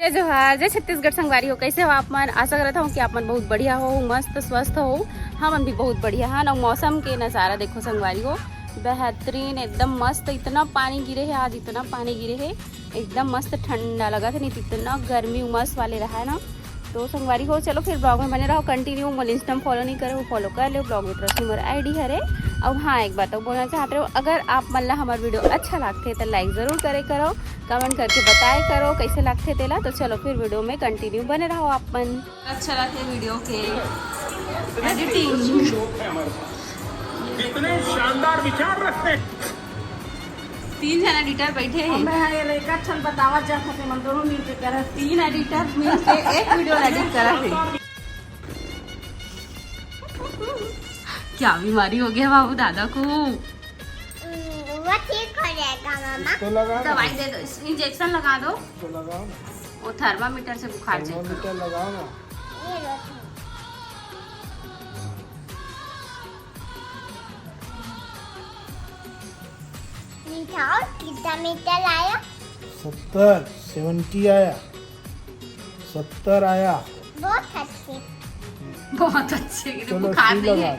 जय जोहार, जय छत्तीसगढ़ संगवारी हो। कैसे हो आप मन? आशा करता हूँ कि आप मन बहुत बढ़िया हो, मस्त स्वस्थ हो। हम मन भी बहुत बढ़िया है ना। मौसम के नज़ारा देखो संगवारी हो, बेहतरीन एकदम मस्त। इतना पानी गिरे है आज, इतना पानी गिरे है, एकदम मस्त ठंडा लगा था, नहीं इतना गर्मी उमस वाले रहा है ना। तो संगवारी हो चलो फिर ब्लॉग में बने रहो कंटिन्यू। मोल इंस्टा में फॉलो नहीं करे वो फॉलो कर लो। ब्लॉग में प्रश्न मोर ID है। अब हाँ एक बात बोलना चाहते हो, अगर आप मन ला हमारा वीडियो अच्छा लगते तो लाइक ज़रूर करे करो, कमेंट करके बताए करो कैसे लगते तेला। तो चलो फिर वीडियो में कंटिन्यू बने रहो आप मन। अच्छा लगते वीडियो के एडिटिंग, कितने शानदार विचार रखते हैं। 3 जन एडिटर बैठे हैं। बतावा जाते मन दोनों मिलके कर 3 एडिटर मिलके एक वीडियो एडिट करा थे। क्या बीमारी हो गया बाबू दादा को? वो ठीक हो जाएगा मामा। तो लगा दवाई दे दो, इंजेक्शन लगा दो। तो लगाओ ना, वो थर्मामीटर से बुखार चेक करो। थर्मामीटर लगाओ ना। ये लो। मीठा और कितना मीठा लाया? 70 आया, 70 आया। बहुत अच्छे। बहुत अच्छे, चलो, बुखार सी नहीं लगा। है।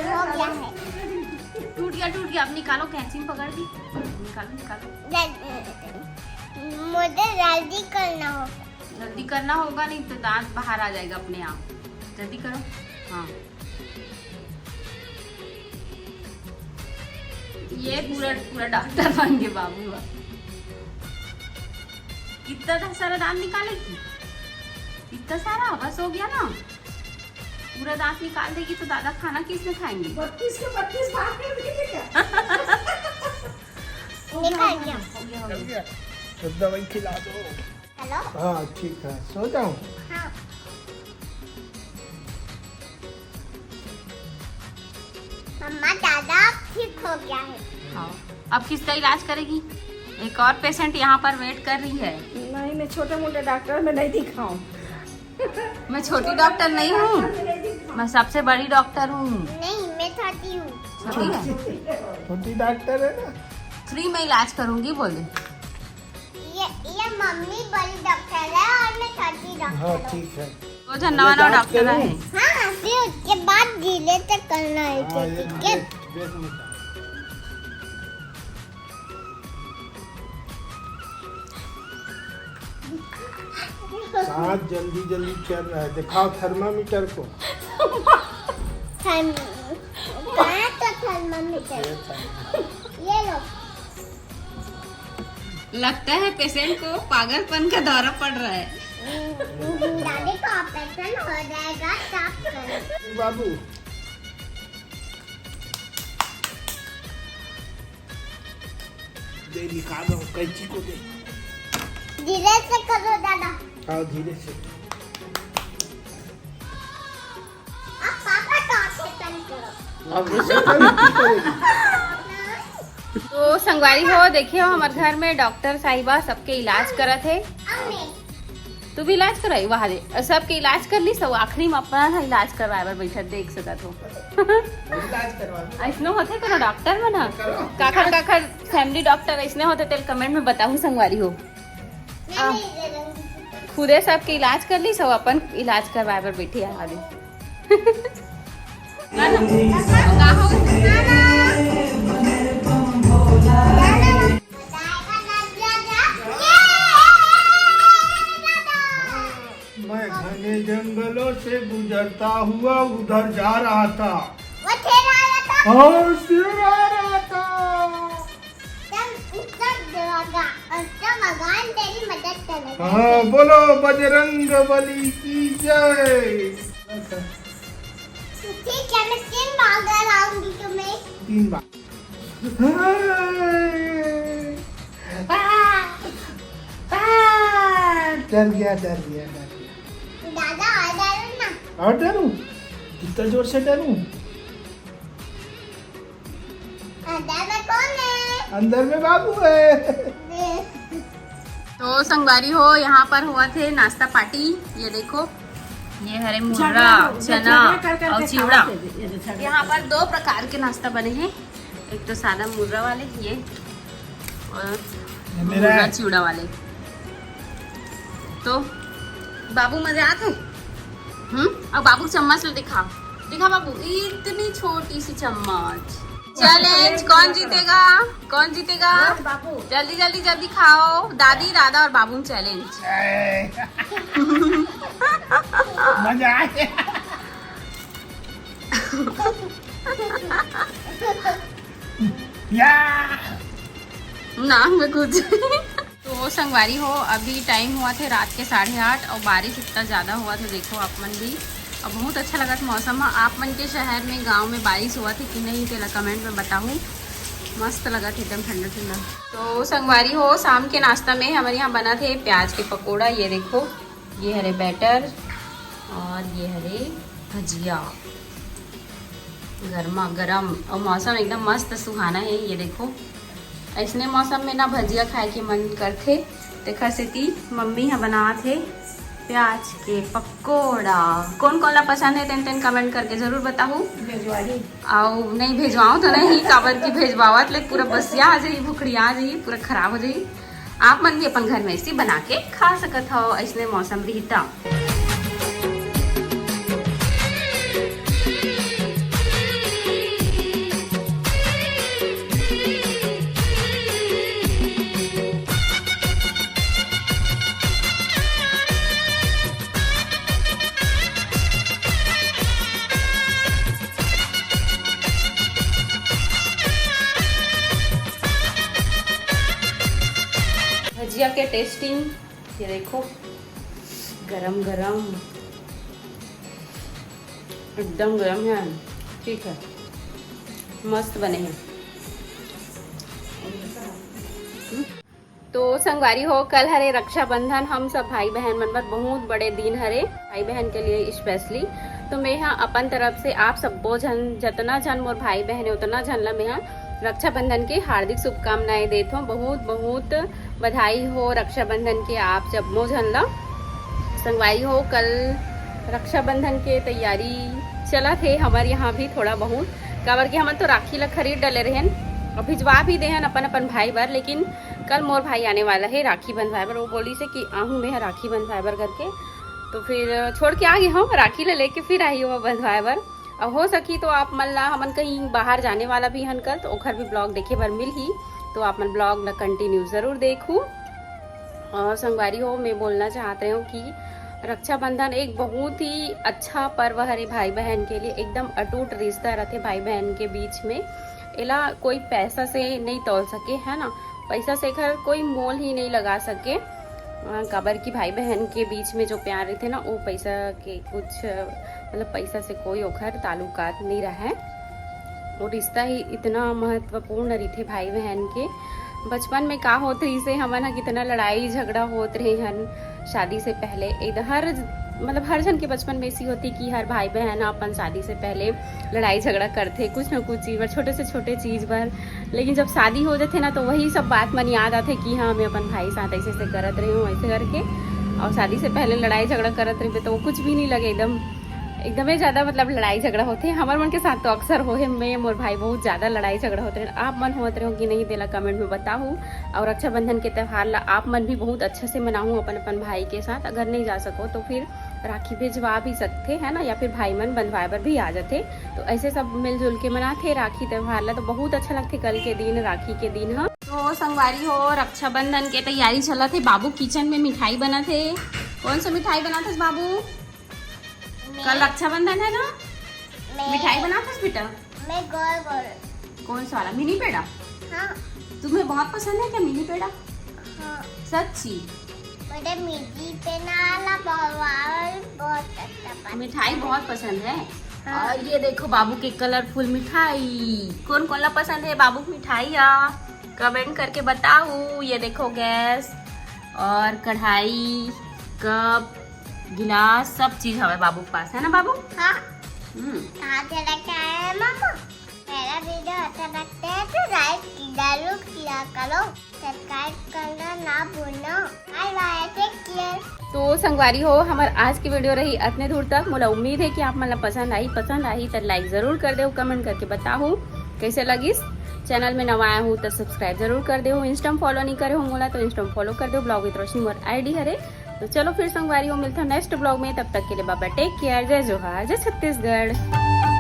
हो गया है। टूट गया। अब निकालो, कैंची में पकड़ दी, निकालो। मुझे जल्दी करना होगा। जल्दी करना होगा, नहीं तो दांत बाहर आ जाएगा अपने आप। जल्दी करो। हाँ, ये पूरा डॉक्टर बन गए बाबू। कितना सारा दांत निकालेगी? इतना सारा बस हो गया ना। पूरा दांत निकाल देगी तो दादा खाना किसने खाएंगे? 32 के 32 भाग कर देंगे क्या? निकाल गया। चल गया, तो दवाई खिला दो। हेलो। हाँ ठीक है, सो जाऊँ। हाँ। मम्मा दादा ठीक हो गया है। हाँ, अब किसका इलाज करेगी? एक और पेशेंट यहाँ पर वेट कर रही है। नहीं, मैं छोटे मोटे डॉक्टर में नहीं दिखाऊं। मैं छोटी डॉक्टर नहीं हूँ, मैं सबसे बड़ी डॉक्टर हूँ। नहीं मैं छोटी हूँ। ठीक है, छोटी डॉक्टर है ना। फ्री में इलाज करूँगी बोले। ये मम्मी बड़ी डॉक्टर है और मैं छोटी हाँ डॉक्टर हूँ। ठीक है। वो जो नवा डॉक्टर है। हाँ फिर उसके बाद जिले तक करना है। हाँ, ये ठीक है। बेस निकाल। सांस जल्दी चल रहा है, दिखाओ थर्मामीटर को। कहाँ तो थर्मामीटर? ये लो। लगता है पेशेंट को पागलपन का दौरा पड़ रहा है। दादी का ऑपरेशन हो जाएगा, साफ करो। बाबू दे, निकालो कैंची को दे। धीरे से करो दादा। आओ धीरे से। अब पापा का ऑपरेशन करो। अब उसे करेगी। तो संगवारी हो, देखिए हो हमारे घर में डॉक्टर साहिबा सबके इलाज करत है। तू भी इलाज कराई वहाँ दे, सबके इलाज कर ली, सब आखिरी में अपना इलाज करवाए बर बैठा देख सकत हो। इलाज करवा दो। ऐसने होते करो डॉक्टर में ना, काखर फैमिली डॉक्टर ऐसने होते तेल कमेंट में बताऊँ संगवारी हो। खुदे सबके इलाज कर ली, सब अपन इलाज करवाए बर बैठी आगे। मैं घने जंगलों से गुजरता हुआ उधर जा रहा था। वो शेर आया था। और शेर आ रहा था। भगवान तेरी मदद करेगा। हाँ बोलो बजरंग बली की जय। ठीक है, मैं 3 बार लाऊंगी तुम्हें। 3 बार। डर गया। दादा आ जाओ ना। और डरूं? कितना जोर से डरूं? अंदर में कौन है? अंदर में बाबू है। तो संगवारी हो, यहाँ पर हुआ थे नाश्ता पार्टी। ये देखो, ये हरे मुर्रा, चना और चिवड़ा। यहाँ पर 2 प्रकार के नाश्ता बने हैं। एक तो सादा मुर्रा वाले ये और ये मेरा मुर्रा है। चिवड़ा वाले। तो बाबू मजे आते? अब बाबू चम्मच लो, दिखा दिखा बाबू, इतनी छोटी सी चम्मच। चैलेंज कौन जीतेगा? कौन जीतेगा? बाबू जल्दी जल्दी जल्दी खाओ। दादी दादा और बाबू चैलेंज। मजा आ गया। या ना मैं कुछ तो संगवारी हो, अभी टाइम हुआ थे रात के 8:30 और बारिश इतना ज़्यादा हुआ था, देखो आप मन भी। और बहुत अच्छा लगा था मौसम। आप मन के शहर में गांव में बारिश हुआ थी कि नहीं तेरा कमेंट में बताऊँ। मस्त लगा था एकदम ठंडा ठंडा। तो संगवारी हो, शाम के नाश्ता में हमारे यहाँ बना थे प्याज के पकोड़ा। ये देखो, ये हरे बैटर और ये हरे भजिया गर्मा गर्म। और मौसम एकदम मस्त सुहाना है। ये देखो, ऐसने मौसम में ना भजिया खाए के मन करते। देखा सेती मम्मी यहाँ बना थे प्याज के पकोड़ा। कौन कौन ला पसंद है तेन तेन कमेंट करके जरूर बताओ। भेजवाड़ी और नहीं भेजवाओ तो नहीं, काबर की भेजवावत ले पूरा बसिया आ जाई, भुखड़िया आ जाई, पूरा खराब हो जाई। आप मन भी अपन घर में ऐसी बना के खा सकत हो, ऐसने मौसम रहता। भजिया के टेस्टिंग ये देखो, गरम गरम एकदम गरम है। ठीक है, मस्त बने हैं। तो संगवारी हो, कल हरे रक्षाबंधन। हम सब भाई बहन मन बर बहुत बड़े दिन हरे, भाई बहन के लिए स्पेशली। तो मैं यहाँ अपन तरफ से आप सबो झन, जितना झन मोर भाई बहन है उतना झन ला मैं यहाँ रक्षाबंधन की हार्दिक शुभकामनाएं देता हूँ। बहुत बहुत बधाई हो रक्षाबंधन के आप सबो झन ला। संगवारी हो, कल रक्षाबंधन के तैयारी चला थे हमारे यहाँ भी थोड़ा बहुत। काबर के हम तो राखी ला खरीद डाले रहन और भिजवा भी देहन अपन अपन भाई बर। लेकिन कल मोर भाई आने वाला है राखी बंधवाए बर। वो बोली से कि आहूँ मैं राखी बंधवाए बर करके। तो फिर छोड़ के आ गई हूँ, राखी ले लेके फिर आई हूँ बंधवाए बर। अब हो सकी तो आप मन ला, हमन कहीं बाहर जाने वाला भी हन कल, तो ओखर भी ब्लॉग देखे बर मिल ही। तो आप मन ब्लॉग ला कंटिन्यू जरूर देखूँ। और संगवारी हो, मैं बोलना चाहते हूँ कि रक्षाबंधन एक बहुत ही अच्छा पर्व है भाई बहन के लिए। एकदम अटूट रिश्ता रहते भाई बहन के बीच में। एला कोई पैसा से नहीं तोल सके, है ना। पैसा से घर कोई मोल ही नहीं लगा सके। काबर की भाई बहन के बीच में जो प्यार रहते ना, वो पैसा के कुछ मतलब पैसा से कोई ओखर ताल्लुकात नहीं रहा है। वो रिश्ता ही इतना महत्वपूर्ण रहते भाई बहन के। बचपन में का होते इसे हमन कितना लड़ाई झगड़ा होते रहे हन शादी से पहले। मतलब हर जन के बचपन में ऐसी होती कि हर भाई बहन अपन शादी से पहले लड़ाई झगड़ा करते कुछ ना कुछ चीज़ पर, छोटे से छोटे चीज़ पर। लेकिन जब शादी हो जाते ना, तो वही सब बात मन याद आते कि हाँ मैं अपन भाई साथ ऐसे ऐसे करत रही हूँ, ऐसे करके। और शादी से पहले लड़ाई झगड़ा करत रहे तो वो कुछ भी नहीं लगे, एकदम ज़्यादा मतलब लड़ाई झगड़ा होते हैं। हमारे मन के साथ तो अक्सर हो है, मैं मोर भाई बहुत ज़्यादा लड़ाई झगड़ा होते हैं। आप मन होते रहो कि नहीं देला कमेंट में बताऊँ। और रक्षाबंधन के त्यौहार ला आप मन भी बहुत अच्छे से मनाऊँ अपन अपन भाई के साथ। अगर नहीं जा सको तो फिर राखी भिजवा भी सकते है ना, या फिर भाई मन बंधवाए पर भी आ जाते। तो ऐसे सब मिलजुल के मनाते राखी त्यौहार ला, तो बहुत अच्छा लगते। कल के दिन राखी के दिन हाँ। तो संगवारी हो, रक्षाबंधन के तैयारी चला थे। बाबू किचन में मिठाई बना थे। कौन सा मिठाई बना थे बाबू? कल रक्षाबंधन है ना, मिठाई बना था बेटा? मैं गोल गोल। कौन सा वाला? मिनी पेड़ा? हाँ तुम्हें बहुत पसंद है क्या मिनी पेड़ा? हाँ, सच्ची? मुझे मिट्टी पे नाला बहुत अच्छा पसंद। मिठाई बहुत पसंद है। हाँ। और ये देखो बाबू के कलरफुल मिठाई। कौन कौन ला पसंद है बाबू की मिठाई? कमेंट करके बताओ। ये देखो गैस और कढ़ाई, कप, गिलास, सब चीज हमारे बाबू के पास है ना बाबू? हाँ, कहाँ से लेके आए हैं मामा? मेरा वीडियो अच्छा लगता है तो लाइक जरूर किया करो, सब्सक्राइब करना ना भूलना। Bye bye, take care. तो संगवारी हो, हमारे आज की वीडियो रही इतने दूर तक। मुझे उम्मीद है कि आप मतलब पसंद आई तो लाइक जरूर कर दो, कमेंट करके बताओ कैसे लगी। चैनल में नवा आया हूँ तो सब्सक्राइब जरूर कर दे। इंस्टा फॉलो नहीं करे हो मोला तो इंस्टा फॉलो कर दो। Blog with Roshni more ID हरे। तो चलो फिर संगवारी हो मिलता नेक्स्ट ब्लॉग में, तब तक के लिए बाबा टेक केयर। जय जोहार, जय छत्तीसगढ़।